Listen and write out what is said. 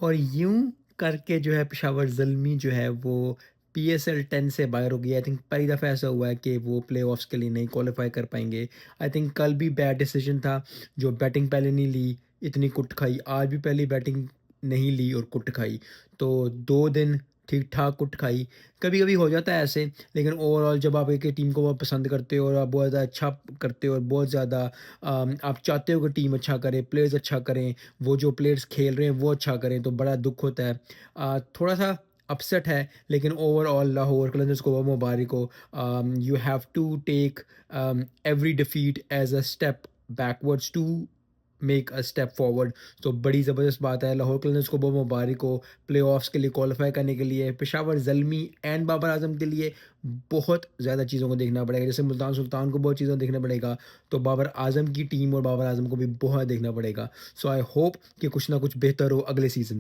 और यूँ करके जो है पेशावर ज़ल्मी जो है वो पीएसएल 10 से बाहर हो गई। आई थिंक पहली दफ़ा ऐसा हुआ है कि वो प्लेऑफ्स के लिए नहीं क्वालीफाई कर पाएँगे। आई थिंक कल भी बैड डिसीजन था, जो बैटिंग पहले नहीं ली, इतनी कुट खाई। आज भी पहली बैटिंग नहीं ली और कुट खाई। तो 2 दिन ठीक-ठाक कुट खाई। कभी-कभी हो जाता है ऐसे, लेकिन ओवरऑल जब आप एक टीम को बहुत पसंद करते हो और आप बहुत ज़्यादा अच्छा करते हो और बहुत ज़्यादा आप चाहते हो कि टीम अच्छा करे, प्लेयर्स अच्छा करें, वो जो प्लेयर्स खेल रहे हैं वो अच्छा करें, तो बड़ा दुःख होता है। थोड़ा-सा अपसेट है, लेकिन ओवरऑल लाहौर कलंदर्स को बहुत मुबारक हो। You have to take every defeat as a step backwards to make a step forward. तो बड़ी ज़बरदस्त बात है, लाहौर कलंदर्स को बहुत मुबारक हो प्लेऑफ्स के लिए क्वालीफाई करने के लिए। पेशावर ज़ल्मी एंड बाबर आज़म के लिए बहुत ज़्यादा चीज़ों को देखना पड़ेगा। जैसे मुल्तान सुल्तान को बहुत चीज़ें देखना पड़ेगा, तो बाबर आज़म की टीम और बाबर आज़म को भी बहुत देखना पड़ेगा। सो आई होप कि कुछ ना कुछ बेहतर हो अगले सीज़न्स में।